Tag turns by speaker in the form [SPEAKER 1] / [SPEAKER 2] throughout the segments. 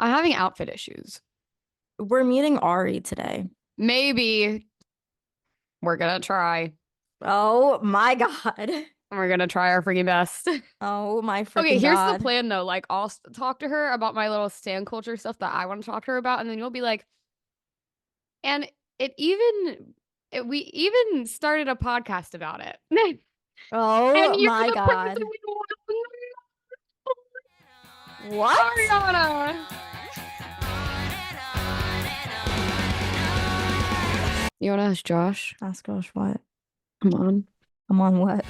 [SPEAKER 1] I'm having outfit issues.
[SPEAKER 2] We're meeting Ari today.
[SPEAKER 1] Maybe we're gonna try.
[SPEAKER 2] Oh my God.
[SPEAKER 1] We're gonna try our freaking best.
[SPEAKER 2] Oh my
[SPEAKER 1] Okay,
[SPEAKER 2] freaking
[SPEAKER 1] here's the
[SPEAKER 2] God.
[SPEAKER 1] plan though. Like, I'll talk to her about my little stan culture stuff that I want to talk to her about, and then you'll be like, and we even started a podcast about it. And
[SPEAKER 2] Oh
[SPEAKER 1] you're
[SPEAKER 2] my
[SPEAKER 1] the person
[SPEAKER 2] God.
[SPEAKER 1] we want
[SPEAKER 2] What?
[SPEAKER 1] Ariana. You want to ask Josh?
[SPEAKER 2] Ask Josh what?
[SPEAKER 1] Come on.
[SPEAKER 2] I'm on what?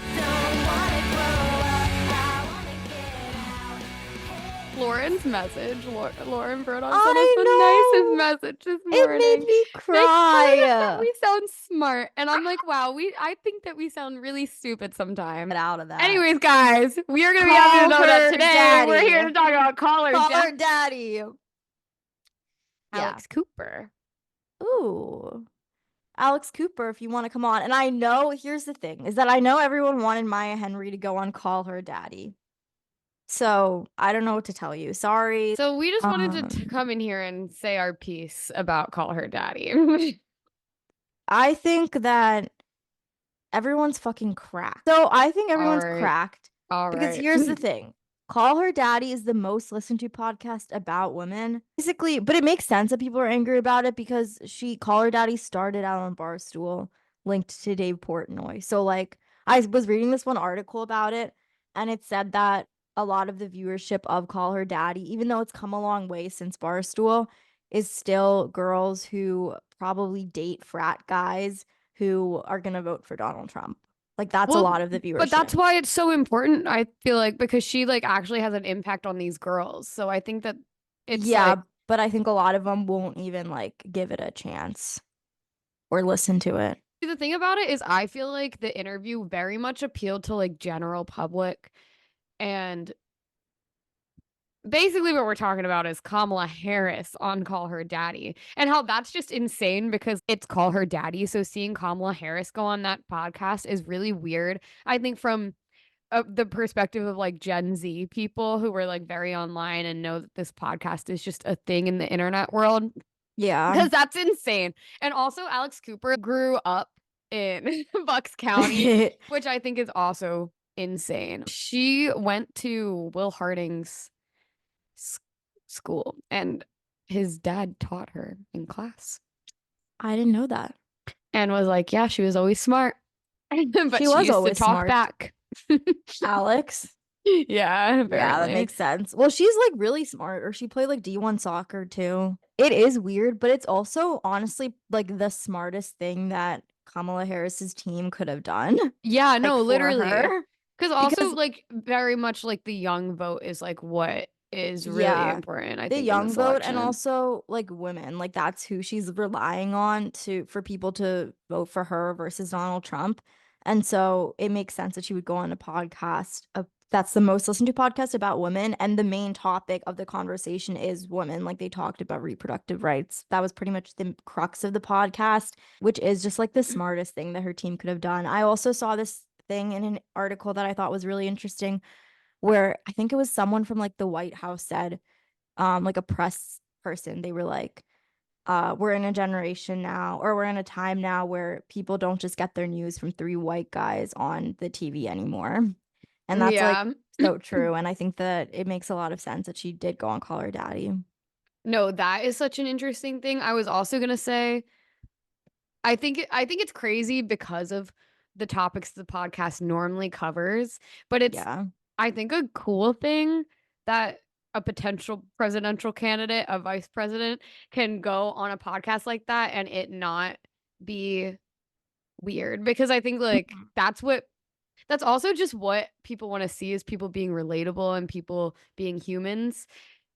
[SPEAKER 1] Lauren's message. Lauren Brodock sent us the nicest
[SPEAKER 2] I
[SPEAKER 1] message this
[SPEAKER 2] know. It
[SPEAKER 1] morning,
[SPEAKER 2] made me
[SPEAKER 1] making fun of us that
[SPEAKER 2] cry.
[SPEAKER 1] we sound smart. And I'm like, wow, I think that we sound really stupid
[SPEAKER 2] Get
[SPEAKER 1] sometimes.
[SPEAKER 2] out of that.
[SPEAKER 1] Anyways, guys, we are going to be happy to
[SPEAKER 2] Call
[SPEAKER 1] know that
[SPEAKER 2] her
[SPEAKER 1] today we're
[SPEAKER 2] daddy.
[SPEAKER 1] here to talk about caller
[SPEAKER 2] Call
[SPEAKER 1] dad
[SPEAKER 2] her daddy. Yeah.
[SPEAKER 1] Alex Cooper.
[SPEAKER 2] Ooh. Alex Cooper, if you want to come on. And I know, here's the thing, is that I know everyone wanted Maya Henry to go on Call Her Daddy. So I don't know what to tell you. Sorry.
[SPEAKER 1] So we just wanted to
[SPEAKER 2] Um,
[SPEAKER 1] come in here and say our piece about Call Her Daddy.
[SPEAKER 2] I think that everyone's fucking cracked. So I think
[SPEAKER 1] All
[SPEAKER 2] everyone's
[SPEAKER 1] right.
[SPEAKER 2] cracked
[SPEAKER 1] All
[SPEAKER 2] because
[SPEAKER 1] right.
[SPEAKER 2] here's the thing. Call Her Daddy is the most listened to podcast about women. Basically, but it makes sense that people are angry about it because Call Her Daddy started out on Barstool, linked to Dave Portnoy. So like I was reading this one article about it, and it said that a lot of the viewership of Call Her Daddy, even though it's come a long way since Barstool, is still girls who probably date frat guys who are gonna vote for Donald Trump. Like that's a
[SPEAKER 1] Well,
[SPEAKER 2] lot of the
[SPEAKER 1] but
[SPEAKER 2] viewership.
[SPEAKER 1] that's why it's so important, I feel like, because she like actually has an impact on these girls. So I think that it's
[SPEAKER 2] Yeah,
[SPEAKER 1] like
[SPEAKER 2] but I think a lot of them won't even like give it a chance or listen to it.
[SPEAKER 1] the thing about it is I feel like the interview very much appealed to like general public, and basically what we're talking about is Kamala Harris on Call Her Daddy and how that's just insane because it's Call Her Daddy. So seeing Kamala Harris go on that podcast is really weird. I think from the perspective of like Gen Z people who were like very online and know that this podcast is just a thing in the internet world,
[SPEAKER 2] Yeah.
[SPEAKER 1] because that's insane. And also, Alex Cooper grew up in Bucks County, which I think is also insane. She went to Will Harding's school, and his dad taught her in class
[SPEAKER 2] I didn't know that.
[SPEAKER 1] and was like, yeah, she was always smart, but
[SPEAKER 2] She
[SPEAKER 1] she
[SPEAKER 2] was
[SPEAKER 1] used to
[SPEAKER 2] always
[SPEAKER 1] talk
[SPEAKER 2] smart.
[SPEAKER 1] back.
[SPEAKER 2] Alex.
[SPEAKER 1] Yeah,
[SPEAKER 2] Yeah, that
[SPEAKER 1] apparently.
[SPEAKER 2] makes sense. Well, she's like really smart, or she played like D1 soccer too. It is weird, but it's also honestly like the smartest thing that Kamala Harris's team could have done,
[SPEAKER 1] Yeah,
[SPEAKER 2] like
[SPEAKER 1] no,
[SPEAKER 2] for
[SPEAKER 1] literally.
[SPEAKER 2] her.
[SPEAKER 1] Because also,
[SPEAKER 2] Because
[SPEAKER 1] like, very much like the young vote is like what is really
[SPEAKER 2] yeah,
[SPEAKER 1] important, I
[SPEAKER 2] the
[SPEAKER 1] think, in
[SPEAKER 2] young
[SPEAKER 1] this
[SPEAKER 2] vote and
[SPEAKER 1] election.
[SPEAKER 2] also like women, like that's who she's relying on to for people to vote for her versus Donald Trump. And so it makes sense that she would go on a podcast that's the most listened to podcast about women, and the main topic of the conversation is women. Like they talked about reproductive rights. That was pretty much the crux of the podcast, which is just like the smartest thing that her team could have done. I also saw this thing in an article that I thought was really interesting where I think it was someone from like the White House said like a press person, they were like, we're in a generation now, or we're in a time now where people don't just get their news from three white guys on the TV anymore. And that's like
[SPEAKER 1] Yeah.
[SPEAKER 2] so true. And I think that it makes a lot of sense that she did go on Call Her Daddy.
[SPEAKER 1] No, that is such an interesting thing. I was also gonna say, I think it's crazy because of the topics the podcast normally covers, but it's
[SPEAKER 2] Yeah.
[SPEAKER 1] I think a cool thing that a potential presidential candidate, a vice president, can go on a podcast like that and it not be weird. Because I think like
[SPEAKER 2] Mhm.
[SPEAKER 1] that's also just what people want to see is people being relatable and people being humans.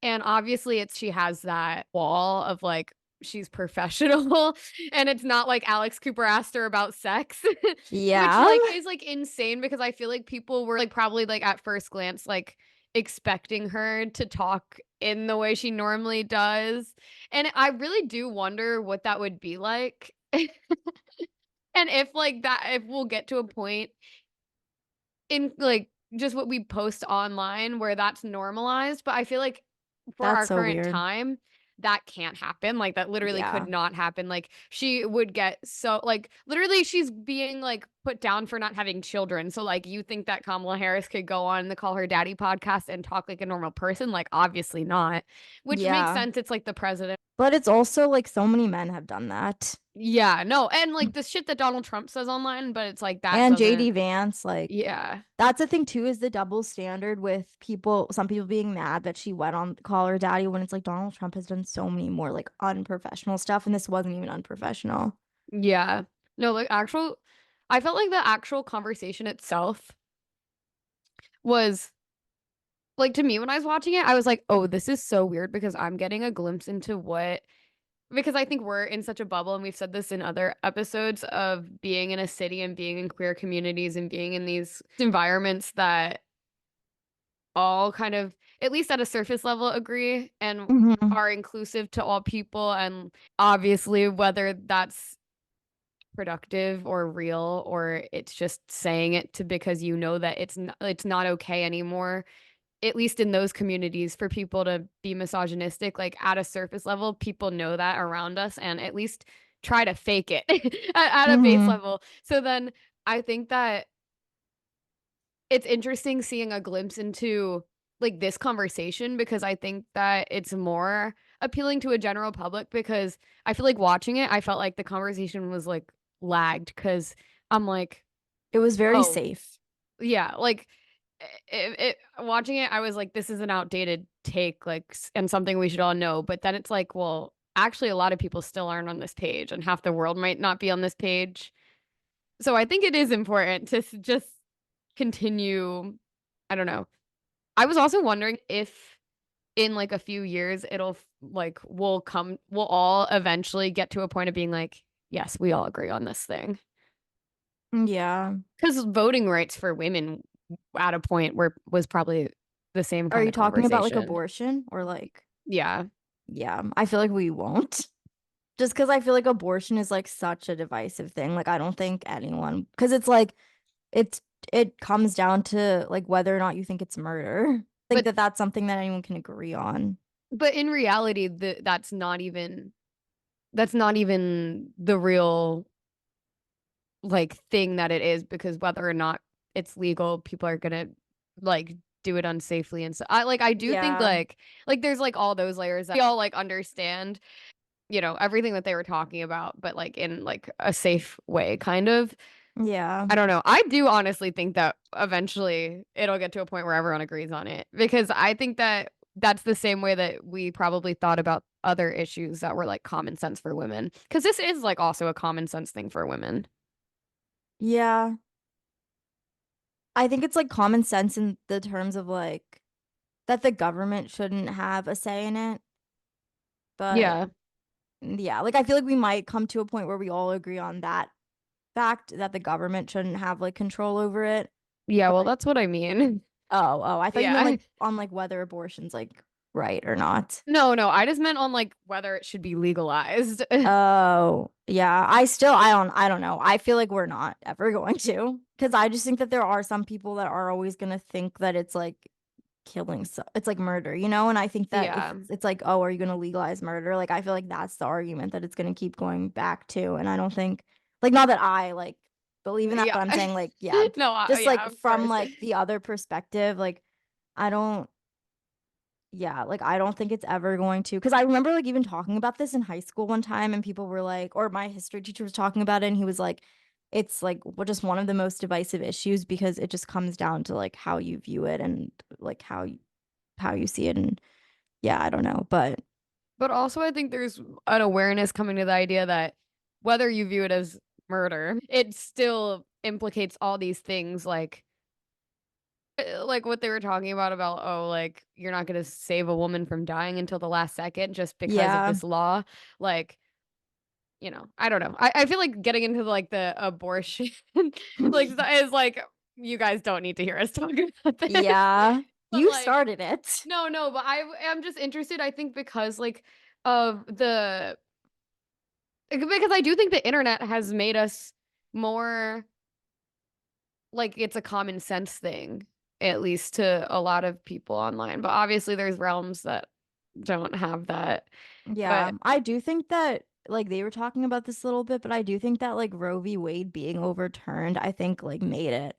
[SPEAKER 1] And obviously it's she has that wall of like she's professional and it's not like Alex Cooper asked her about sex, which
[SPEAKER 2] Yeah.
[SPEAKER 1] like is like insane because I feel like people were like probably like at first glance like expecting her to talk in the way she normally does. And I really do wonder what that would be like. And if like that if we'll get to a point in like just what we post online where that's normalized, but I feel like for
[SPEAKER 2] That's
[SPEAKER 1] our
[SPEAKER 2] so
[SPEAKER 1] current
[SPEAKER 2] weird.
[SPEAKER 1] time, that can't happen. Like that literally could
[SPEAKER 2] Yeah.
[SPEAKER 1] not happen. Like she would get so like literally she's being like put down for not having children. So like you think that Kamala Harris could go on the Call Her Daddy podcast and talk like a normal person? Like obviously not. Which makes
[SPEAKER 2] Yeah.
[SPEAKER 1] sense. It's like the president.
[SPEAKER 2] But it's also like so many men have done that.
[SPEAKER 1] Yeah, no. And like the shit that Donald Trump says online, but it's like that
[SPEAKER 2] And JD
[SPEAKER 1] doesn't
[SPEAKER 2] Vance, like
[SPEAKER 1] yeah.
[SPEAKER 2] that's the thing too, is the double standard with people, some people being mad that she went on Call Her Daddy when it's like Donald Trump has done so many more like unprofessional stuff and this wasn't even unprofessional.
[SPEAKER 1] Yeah. No, like actual I felt like the actual conversation itself was like to me when I was watching it, I was like, "Oh, this is so weird because I'm getting a glimpse into what because I think we're in such a bubble and we've said this in other episodes of being in a city and being in queer communities and being in these environments that all kind of at least at a surface level agree and
[SPEAKER 2] Hmm.
[SPEAKER 1] are inclusive to all people and obviously whether that's productive or real or it's just saying it to because you know that it's not okay anymore at least in those communities for people to be misogynistic like at a surface level people know that around us and at least try to fake it at a base
[SPEAKER 2] Hmm.
[SPEAKER 1] level so then I think that it's interesting seeing a glimpse into like this conversation because I think that it's more appealing to a general public because I feel like watching it I felt like the conversation was like lagged because I'm like
[SPEAKER 2] It was very
[SPEAKER 1] oh
[SPEAKER 2] safe.
[SPEAKER 1] yeah like watching it I was like this is an outdated take like and something we should all know but then it's like well actually a lot of people still aren't on this page and half the world might not be on this page so I think it is important to just continue I don't know I was also wondering if in like a few years it'll like we'll all eventually get to a point of being like yes we all agree on this thing
[SPEAKER 2] Yeah.
[SPEAKER 1] because voting rights for women at a point where was probably the same
[SPEAKER 2] Are
[SPEAKER 1] kind
[SPEAKER 2] you
[SPEAKER 1] of
[SPEAKER 2] talking about like
[SPEAKER 1] conversation.
[SPEAKER 2] abortion or like,
[SPEAKER 1] Yeah.
[SPEAKER 2] yeah, I feel like we won't. Just because I feel like abortion is like such a divisive thing. Like, I don't think anyone, because it's like, it's, it comes down to like whether or not you think it's murder. I think
[SPEAKER 1] But
[SPEAKER 2] that that's something that anyone can agree on.
[SPEAKER 1] in reality that's not even the real like thing that it is because whether or not it's legal, people are gonna like do it unsafely and so I do think
[SPEAKER 2] Yeah.
[SPEAKER 1] like there's like all those layers that we all like understand, you know, everything that they were talking about, but like in like a safe way, kind of.
[SPEAKER 2] Yeah.
[SPEAKER 1] I don't know. I do honestly think that eventually it'll get to a point where everyone agrees on it because I think that that's the same way that we probably thought about other issues that were like common sense for women. Because this is like also a common sense thing for women.
[SPEAKER 2] Yeah. I think it's like common sense in the terms of like that the government shouldn't have a say in it. But
[SPEAKER 1] Yeah.
[SPEAKER 2] yeah, like I feel like we might come to a point where we all agree on that fact that the government shouldn't have like control over it.
[SPEAKER 1] Yeah, well,
[SPEAKER 2] But
[SPEAKER 1] that's what I mean.
[SPEAKER 2] I thought you meant
[SPEAKER 1] Yeah.
[SPEAKER 2] like on like whether abortion's like right or not.
[SPEAKER 1] No, no, I just meant on like whether it should be legalized.
[SPEAKER 2] Oh, yeah. I don't know. I feel like we're not ever going to because I just think that there are some people that are always going to think that it's like killing so it's like murder, you know? And I think that if
[SPEAKER 1] Yeah.
[SPEAKER 2] it's like, oh, are you going to legalize murder? Like I feel like that's the argument that it's going to keep going back to. And I don't think like not that I like believe in that,
[SPEAKER 1] Yeah.
[SPEAKER 2] but I'm saying like yeah,
[SPEAKER 1] No,
[SPEAKER 2] just
[SPEAKER 1] yeah,
[SPEAKER 2] like
[SPEAKER 1] of
[SPEAKER 2] from
[SPEAKER 1] course.
[SPEAKER 2] like the other perspective, like I don't yeah, like I don't think it's ever going to. Because I remember like even talking about this in high school one time, and people were like, or my history teacher was talking about it, and he was like, it's like just one of the most divisive issues because it just comes down to like how you view it and like how you see it. And yeah, I don't know, but
[SPEAKER 1] But also, I think there's an awareness coming to the idea that whether you view it as murder, it still implicates all these things like what they were talking about oh like you're not going to save a woman from dying until the last second just because of
[SPEAKER 2] yeah,
[SPEAKER 1] this law like you know I don't know I feel like getting into like the abortion like is like you guys don't need to hear us talk about this
[SPEAKER 2] yeah,
[SPEAKER 1] but
[SPEAKER 2] you
[SPEAKER 1] like
[SPEAKER 2] started it.
[SPEAKER 1] no but I am just interested I think because like of the because I do think the internet has made us more like it's a common sense thing, at least to a lot of people online. But obviously, there's realms that. don't have that.
[SPEAKER 2] Yeah,
[SPEAKER 1] But
[SPEAKER 2] I do think that like they were talking about this a little bit, but I do think that like Roe v. Wade being overturned, I think like made it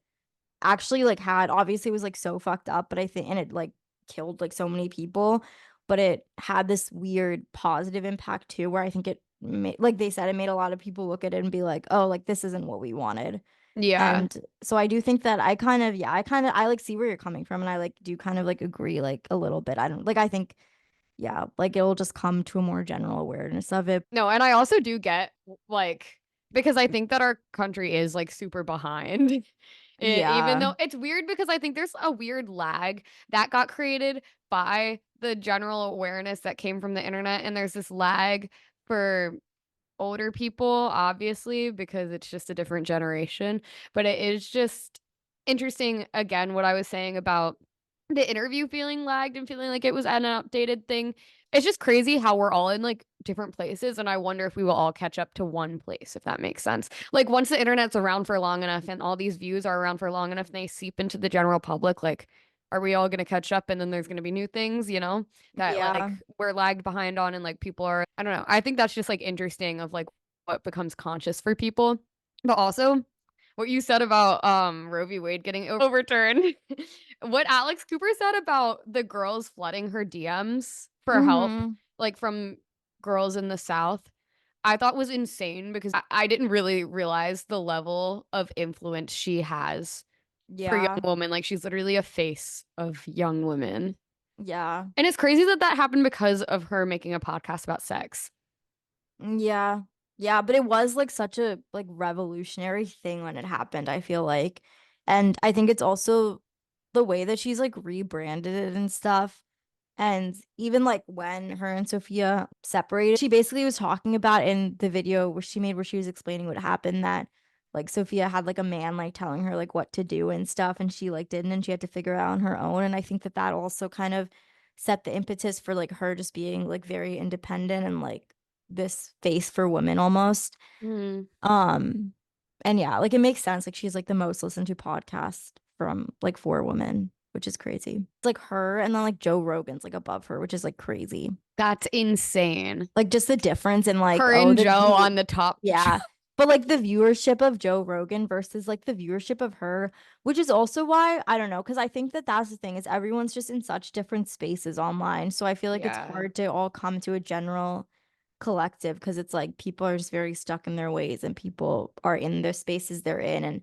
[SPEAKER 2] actually like had obviously it was like so fucked up, but I think and it like killed like so many people, but it had this weird positive impact too, where I think it made like they said it made a lot of people look at it and be like, oh, like this isn't what we wanted.
[SPEAKER 1] yeah.
[SPEAKER 2] And so I do think that I kind of yeah, I like see where you're coming from and I like do kind of like agree like a little bit. I don't like I think yeah, like it'll just come to a more general awareness of it.
[SPEAKER 1] No, and I also do get like because I think that our country is like super behind. Even
[SPEAKER 2] Yeah.
[SPEAKER 1] though it's weird because I think there's a weird lag that got created by the general awareness that came from the internet, and there's this lag for older people, obviously, because it's just a different generation. But it is just interesting, again, what I was saying about the interview feeling lagged and feeling like it was an outdated thing. It's just crazy how we're all in like different places. And I wonder if we will all catch up to one place, if that makes sense. Like once the internet's around for long enough and all these views are around for long enough and they seep into the general public, like, are we all going to catch up and then there's going to be new things, that
[SPEAKER 2] Yeah.
[SPEAKER 1] like we're lagged behind on and like people are, I don't know. I think that's just like interesting of like what becomes conscious for people. But also what you said about Roe v. Wade getting overturned. What Alex Cooper said about the girls flooding her DMs for help,
[SPEAKER 2] Mm-hmm.
[SPEAKER 1] like from girls in the South, I thought was insane because I didn't really realize the level of influence she has for young
[SPEAKER 2] Yeah.
[SPEAKER 1] women. Like she's literally a face of young women.
[SPEAKER 2] Yeah.
[SPEAKER 1] And it's crazy that that happened because of her making a podcast about sex.
[SPEAKER 2] Yeah. Yeah, but it was like such a like revolutionary thing when it happened, I feel like. And I think it's also the way that she's like rebranded it and stuff. And even like when her and Sophia separated, she basically was talking about in the video where she made where she was explaining what happened that like Sophia had like a man like telling her like what to do and stuff and she like didn't and she had to figure it out on her own. And I think that that also kind of set the impetus for like her just being like very independent and like this face for women almost.
[SPEAKER 1] Mm.
[SPEAKER 2] Um and yeah, like it makes sense. Like she's like the most listened to podcast from like for women, which is crazy. It's like her and then like Joe Rogan's like above her, which is like crazy.
[SPEAKER 1] That's insane.
[SPEAKER 2] Like just the difference in like,
[SPEAKER 1] Her
[SPEAKER 2] oh,
[SPEAKER 1] and
[SPEAKER 2] the
[SPEAKER 1] Joe
[SPEAKER 2] view.
[SPEAKER 1] on the top.
[SPEAKER 2] Yeah. But like the viewership of Joe Rogan versus like the viewership of her, which is also why I don't know, because I think that that's the thing is everyone's just in such different spaces online. So I feel like it's
[SPEAKER 1] Yeah.
[SPEAKER 2] hard to all come to a general collective because it's like people are just very stuck in their ways and people are in their spaces they're in and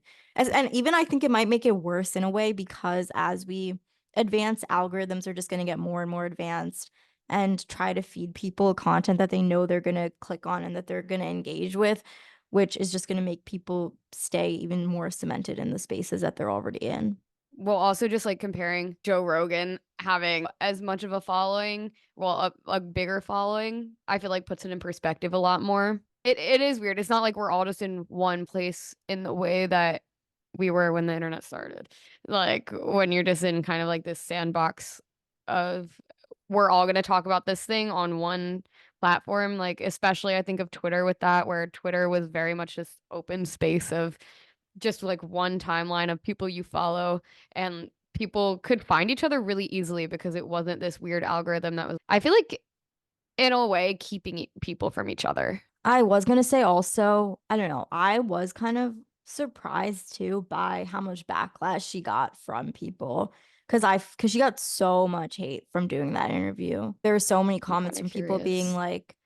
[SPEAKER 2] even I think it might make it worse in a way because as we advance algorithms are just going to get more and more advanced and try to feed people content that they know they're going to click on and that they're going to engage with, which is just going to make people stay even more cemented in the spaces that they're already in.
[SPEAKER 1] Well, also just like comparing Joe Rogan having as much of a following, well, a bigger following, I feel like puts it in perspective a lot more. It is weird. It's not like we're all just in one place in the way that we were when the internet started. Like when you're just in kind of like this sandbox of we're all going to talk about this thing on one platform. Like especially I think of Twitter with that, where Twitter was very much this open space of just like one timeline of people you follow and people could find each other really easily because it wasn't this weird algorithm that was I feel like in a way keeping people from each other.
[SPEAKER 2] I was gonna say also, I don't know, I was kind of surprised too by how much backlash she got from people because she got so much hate from doing that interview. There were so many
[SPEAKER 1] I'm
[SPEAKER 2] comments
[SPEAKER 1] kind of
[SPEAKER 2] from people being
[SPEAKER 1] curious.
[SPEAKER 2] like,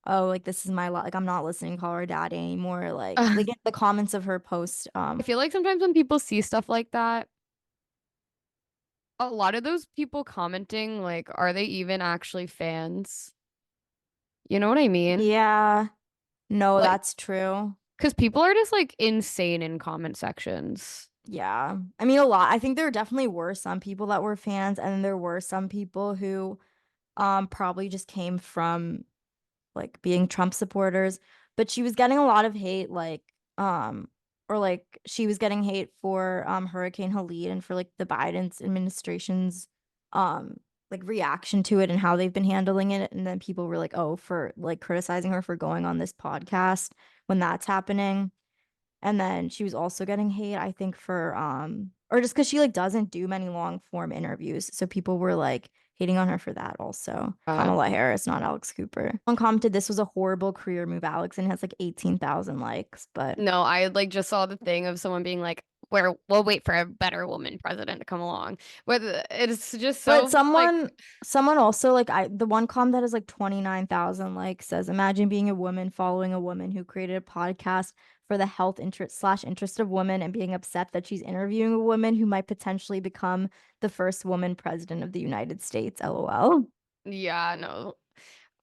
[SPEAKER 2] "Oh, like this is my like I'm not listening to Call Her Daddy anymore." Like in the comments of her post,
[SPEAKER 1] I feel like sometimes when people see stuff like that, a lot of those people commenting, like, are they even actually fans? You know what I mean?
[SPEAKER 2] yeah, no,
[SPEAKER 1] Like,
[SPEAKER 2] that's true.
[SPEAKER 1] because people are just like insane in comment sections.
[SPEAKER 2] Yeah. I mean, a lot. I think there definitely were some people that were fans, and then there were some people who probably just came from like being Trump supporters, but she was getting a lot of hate um or like she was getting hate for Hurricane Helene and for like the Biden's administration's um like reaction to it and how they've been handling it and then people were like, "Oh, for like criticizing her for going on this podcast when that's happening." And then she was also getting hate, I think, for or just because she like doesn't do many long form interviews. So people were like hating on her for that also.
[SPEAKER 1] Uh,
[SPEAKER 2] Kamala Harris, not Alex Cooper. Someone commented this was a horrible career move, Alex, and has like 18,000 likes, but
[SPEAKER 1] no, I like just saw the thing of someone being like, "Where we'll wait for a better woman president to come along." But it's just
[SPEAKER 2] but
[SPEAKER 1] so like,
[SPEAKER 2] someone also like the one comment that has like 29,000 likes says, imagine being a woman following a woman who created a podcast for the health interest of women and being upset that she's interviewing a woman who might potentially become the first woman president of the United States. LOL.
[SPEAKER 1] yeah, no.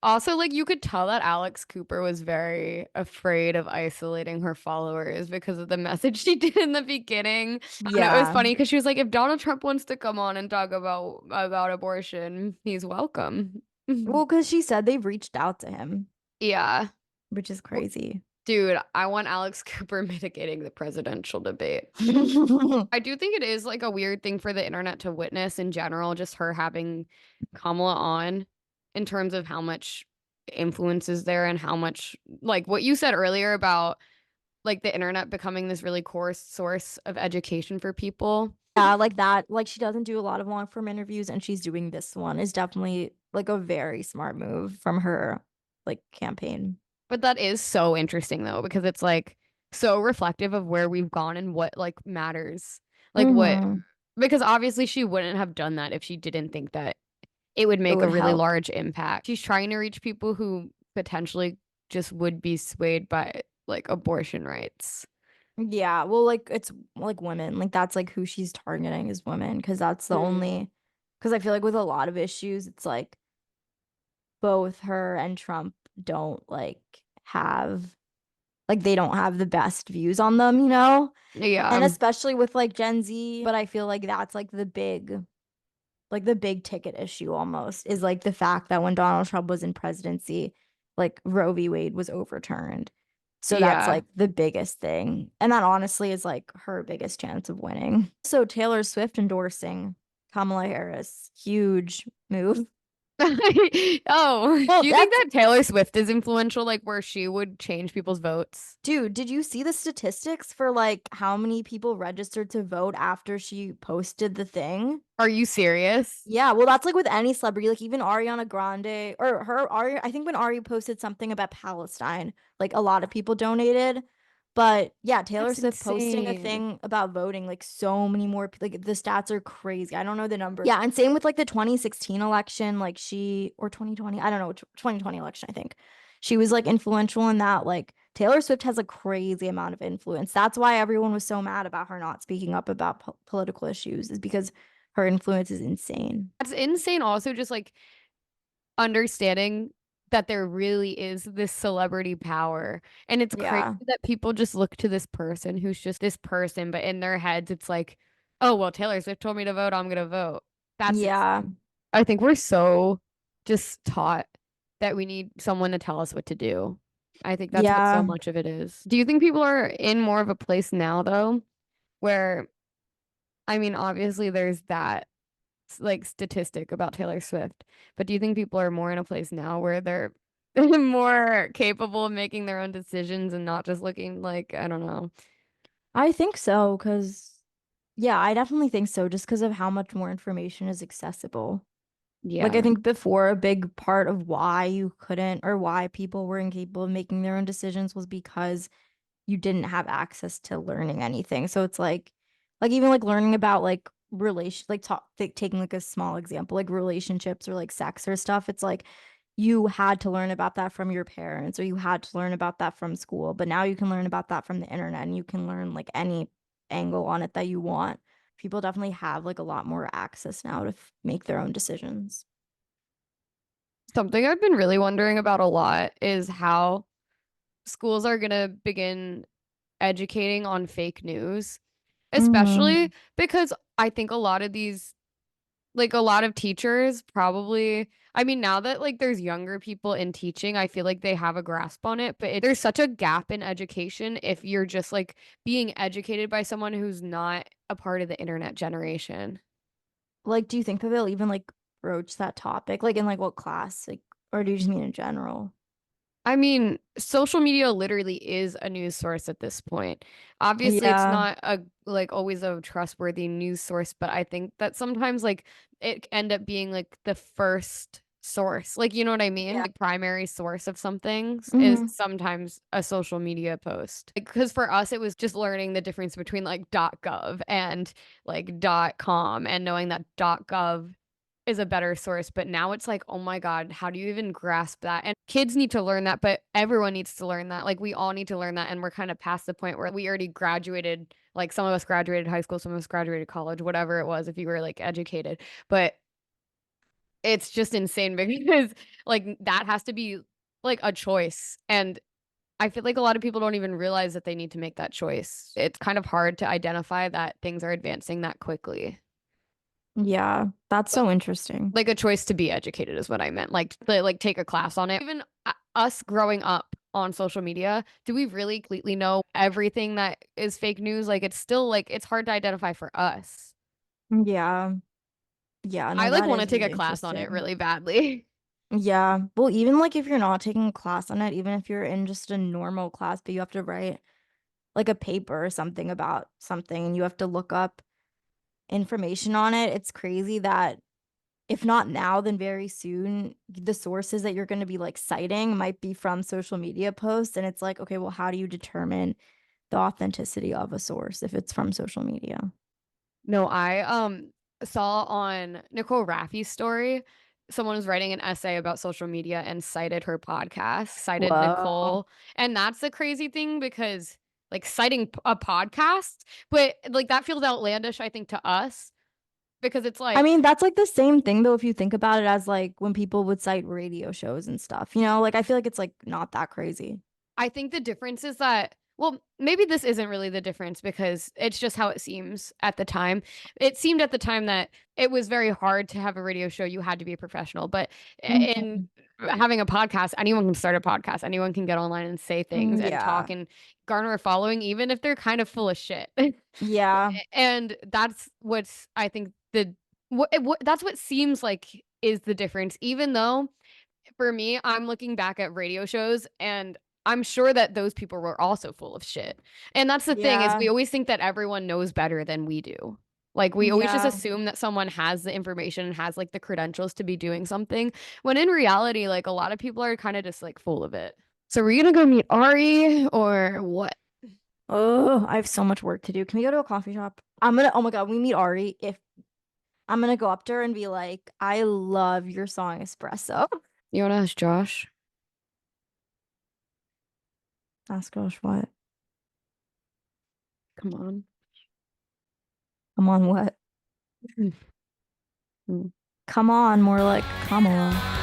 [SPEAKER 1] Also, like you could tell that Alex Cooper was very afraid of isolating her followers because of the message she did in the beginning. I don't know, it was
[SPEAKER 2] Yeah.
[SPEAKER 1] funny because she was like, if Donald Trump wants to come on and talk about abortion, he's welcome.
[SPEAKER 2] Well, because she said they've reached out to him,
[SPEAKER 1] Yeah.
[SPEAKER 2] which is
[SPEAKER 1] W-
[SPEAKER 2] crazy.
[SPEAKER 1] Dude, I want Alex Cooper mitigating the presidential debate. I do think it is like a weird thing for the internet to witness in general, just her having Kamala on in terms of how much influence is there and how much, like what you said earlier about like the internet becoming this really core source of education for people.
[SPEAKER 2] Yeah, like that. Like she doesn't do a lot of long form interviews, and she's doing this one is definitely like a very smart move from her like campaign.
[SPEAKER 1] But that is so interesting though, because it's like so reflective of where we've gone and what like matters. Like what,
[SPEAKER 2] Hmm.
[SPEAKER 1] because obviously she wouldn't have done that if she didn't think that it would
[SPEAKER 2] It
[SPEAKER 1] make a
[SPEAKER 2] would
[SPEAKER 1] really
[SPEAKER 2] help.
[SPEAKER 1] large impact. She's trying to reach people who potentially just would be swayed by like abortion rights.
[SPEAKER 2] Yeah, well, like it's like women, like that's like who she's targeting is women, because that's the
[SPEAKER 1] Mm.
[SPEAKER 2] only. Because I feel like with a lot of issues, it's like both her and Trump don't like have like they don't have the best views on them, you know? And
[SPEAKER 1] Yeah.
[SPEAKER 2] especially with like Gen Z, but I feel like that's like the big ticket issue almost is like the fact that when Donald Trump was in presidency, like Roe v. Wade was overturned. So that's
[SPEAKER 1] Yeah.
[SPEAKER 2] like the biggest thing. And that honestly is like her biggest chance of winning. So Taylor Swift endorsing Kamala Harris, huge move.
[SPEAKER 1] Oh,
[SPEAKER 2] Well,
[SPEAKER 1] do you think
[SPEAKER 2] that's
[SPEAKER 1] that Taylor Swift is influential, like where she would change people's votes?
[SPEAKER 2] dude, did you see the statistics for like how many people registered to vote after she posted the thing?
[SPEAKER 1] Are you serious?
[SPEAKER 2] Yeah, well, that's like with any celebrity, like even Ariana Grande or her Ari. I think when Ari posted something about Palestine, like a lot of people donated. But yeah, Taylor
[SPEAKER 1] That's
[SPEAKER 2] Swift posting a
[SPEAKER 1] insane.
[SPEAKER 2] thing about voting, like so many more, like the stats are crazy. I don't know the number. Yeah, and same with like the 2016 election, like she or 2020, I don't know, 2020 election, I think. She was like influential in that. Like Taylor Swift has a crazy amount of influence. That's why everyone was so mad about her not speaking up about political issues, is because her influence is insane.
[SPEAKER 1] That's insane. Also, just like understanding that there really is this celebrity power. And it's crazy
[SPEAKER 2] Yeah.
[SPEAKER 1] that people just look to this person who's just this person, but in their heads, it's like, oh, well, Taylor Swift told me to vote, I'm gonna vote. That's
[SPEAKER 2] Yeah.
[SPEAKER 1] insane. I think we're so just taught that we need someone to tell us what to do. I think that's what so
[SPEAKER 2] Yeah.
[SPEAKER 1] much of it is. Do you think people are in more of a place now, though, where, I mean, obviously there's that like statistic about Taylor Swift, but do you think people are more in a place now where they're more capable of making their own decisions and not just looking like, I don't know.
[SPEAKER 2] I think so, because yeah, I definitely think so, just because of how much more information is accessible. Like I
[SPEAKER 1] Yeah.
[SPEAKER 2] think before a big part of why you couldn't or why people were incapable of making their own decisions was because you didn't have access to learning anything. So it's like even like learning about like relation like taking like a small example like relationships or like sex or stuff. It's like you had to learn about that from your parents or you had to learn about that from school. But now you can learn about that from the internet and you can learn like any angle on it that you want. People definitely have like a lot more access now to make their own decisions.
[SPEAKER 1] Something I've been really wondering about a lot is how schools are going to begin educating on fake news,
[SPEAKER 2] Hmm.
[SPEAKER 1] especially because I think a lot of these like a lot of teachers probably, I mean, now that like there's younger people in teaching, I feel like they have a grasp on it, but there's such a gap in education if you're just like being educated by someone who's not a part of the internet generation.
[SPEAKER 2] Like, do you think that they'll even like broach that topic? Like in like what class? Like, or do you just mean in general?
[SPEAKER 1] I mean, social media literally is a news source at this point. Obviously, it's
[SPEAKER 2] Yeah.
[SPEAKER 1] not a like always a trustworthy news source, but I think that sometimes like it end up being like the first source. Like, you know what I mean?
[SPEAKER 2] Yeah.
[SPEAKER 1] Like primary source of some things is
[SPEAKER 2] Hmm.
[SPEAKER 1] sometimes a social media post. Because for us, it was just learning the difference between like .gov and like .com and knowing that .gov is a better source. But now it's like, oh my God, how do you even grasp that? And kids need to learn that, but everyone needs to learn that. Like we all need to learn that. And we're kind of past the point where we already graduated. Like some of us graduated high school, some of us graduated college, whatever it was, if you were like educated. But it's just insane because like that has to be like a choice. And I feel like a lot of people don't even realize that they need to make that choice. It's kind of hard to identify that things are advancing that quickly.
[SPEAKER 2] Yeah. That's so interesting.
[SPEAKER 1] Like a choice to be educated is what I meant. Like take a class on it. Even us growing up on social media, do we really completely know everything that is fake news? Like it's still like it's hard to identify for us.
[SPEAKER 2] Yeah. Yeah,
[SPEAKER 1] I
[SPEAKER 2] no,
[SPEAKER 1] like
[SPEAKER 2] that
[SPEAKER 1] want to
[SPEAKER 2] is
[SPEAKER 1] take a
[SPEAKER 2] really
[SPEAKER 1] class on it
[SPEAKER 2] interesting.
[SPEAKER 1] really badly.
[SPEAKER 2] Yeah. Well, even like if you're not taking a class on it, even if you're in just a normal class, but you have to write like a paper or something about something and you have to look up information on it, it's crazy that if not now, then very soon, the sources that you're going to be like citing might be from social media posts. And it's like, okay, well, how do you determine the authenticity of a source if it's from social media?
[SPEAKER 1] No, I saw on Nicole Raffy's story, someone was writing an essay about social media and cited her podcast, cited
[SPEAKER 2] Whoa.
[SPEAKER 1] Nicole. And that's the crazy thing because like citing a podcast, but like that feels outlandish, I think, to us because it's
[SPEAKER 2] I
[SPEAKER 1] like
[SPEAKER 2] mean, that's like the same thing though, if you think about it as like when people would cite radio shows and stuff, like I feel like it's like not that crazy.
[SPEAKER 1] I think the difference is that, well, maybe this isn't really the difference because it's just how it seems at the time. It seemed at the time that it was very hard to have a radio show. You had to be a professional. But in
[SPEAKER 2] Mhm.
[SPEAKER 1] having a podcast, anyone can start a podcast. Anyone can get online and say things and
[SPEAKER 2] Yeah.
[SPEAKER 1] talk and garner a following, even if they're kind of full of shit.
[SPEAKER 2] Yeah.
[SPEAKER 1] And that's what's, I think, that's what seems like is the difference, even though for me, I'm looking back at radio shows and I'm sure that those people were also full of shit. And that's the thing is we
[SPEAKER 2] Yeah.
[SPEAKER 1] always think that everyone knows better than we do. Like we always just
[SPEAKER 2] Yeah.
[SPEAKER 1] assume that someone has the information and has like the credentials to be doing something when in reality like a lot of people are kind of just like full of it. So we're gonna go meet Ari or what?
[SPEAKER 2] Oh, I have so much work to do. Can we go to a coffee shop? Oh my God, we meet Ari. If I'm gonna go up to her and be like, I love your song Espresso.
[SPEAKER 1] You wanna ask Josh?
[SPEAKER 2] Ask Josh what?
[SPEAKER 1] Come on.
[SPEAKER 2] Come on, what? Come on, more like Kamala.